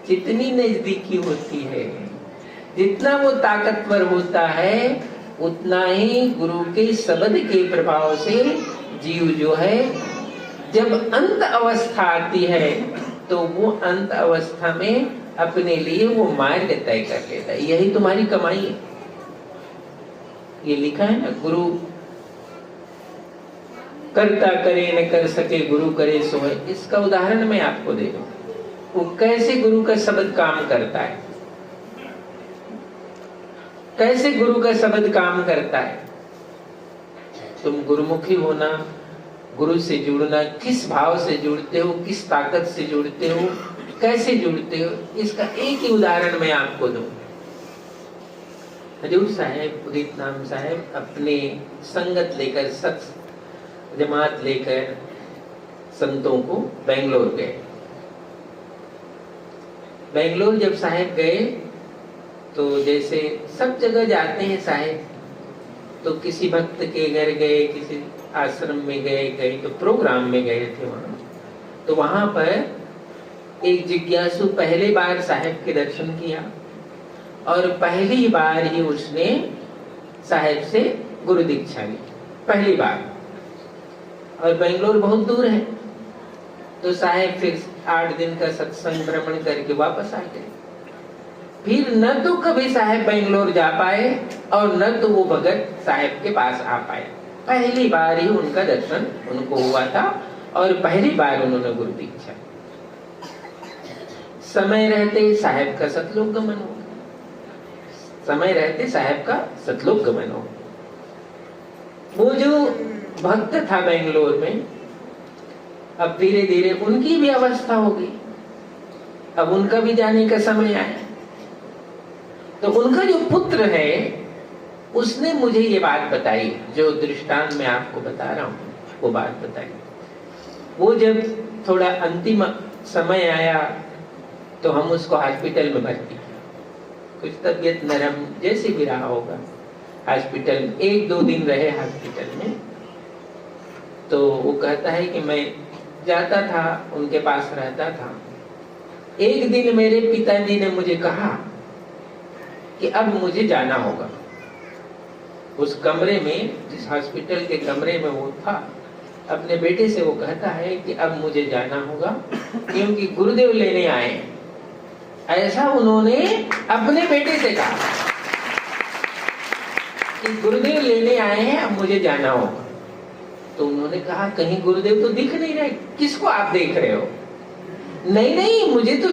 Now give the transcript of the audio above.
जितनी नजदीकी होती है, जितना वो ताकतवर होता है, उतना ही गुरु के शब्द के प्रभाव से जीव जो है, जब अंत अवस्था आती है तो वो अंत अवस्था में अपने लिए वो मार्ग तय कर लेता है। यही तुम्हारी कमाई है। ये लिखा है ना, गुरु करता करे न कर सके, गुरु करे सो है। इसका उदाहरण मैं आपको दे दूं, वो कैसे गुरु का शब्द काम करता है, कैसे गुरु का शब्द काम करता है। तुम गुरुमुखी होना, गुरु से जुड़ना, किस भाव से जुड़ते हो, किस ताकत से जुड़ते हो, कैसे जुड़ते हो, इसका एक ही उदाहरण मैं आपको दूं। हजूर साहब, उदितनाम साहब अपने संगत लेकर, सत जमात लेकर संतों को बेंगलोर गए। बेंगलोर जब साहब गए तो जैसे सब जगह जाते हैं साहब, तो किसी भक्त के घर गए, किसी आश्रम में गए तो प्रोग्राम में गए थे वहां। तो वहां पर एक जिज्ञासु पहली बार साहब के दर्शन किया और पहली बार ही उसने साहब से गुरु दीक्षा ली, पहली बार। और बेंगलोर बहुत दूर है, तो साहब फिर 8 दिन का सत्संग भ्रमण करके वापस आ गए। फिर न तो कभी साहब बेंगलोर जा पाए और न तो वो भगत साहब के पास आ पाए। पहली बार ही उनका दर्शन उनको हुआ था और पहली बार उन्होंने गुरु दीक्षा। समय रहते साहब का सतलोक गमन हो, समय रहते साहब का सतलोक गमन हो। वो जो भक्त था बेंगलोर में, अब धीरे धीरे उनकी भी अवस्था हो गई, अब उनका भी जाने का समय आया। तो उनका जो पुत्र है उसने मुझे ये बात बताई, जो दृष्टांत मैं आपको बता रहा हूँ वो बात बताई। वो जब थोड़ा अंतिम समय आया तो हम उसको हॉस्पिटल में भर्ती किया। कुछ तबीयत नरम जैसे भी रहा होगा, हॉस्पिटल में 1-2 दिन रहे हॉस्पिटल में। तो वो कहता है कि मैं जाता था, उनके पास रहता था। एक दिन मेरे पिताजी ने मुझे कहा कि अब मुझे जाना होगा। उस कमरे में, जिस हॉस्पिटल के कमरे में वो था, अपने बेटे से वो कहता है कि अब मुझे जाना होगा क्योंकि गुरुदेव लेने आए। ऐसा उन्होंने अपने बेटे से कहा कि गुरुदेव लेने आए हैं, अब मुझे जाना होगा। तो उन्होंने कहा, कहीं गुरुदेव तो दिख नहीं रहे, किसको आप देख रहे हो? नहीं, मुझे तो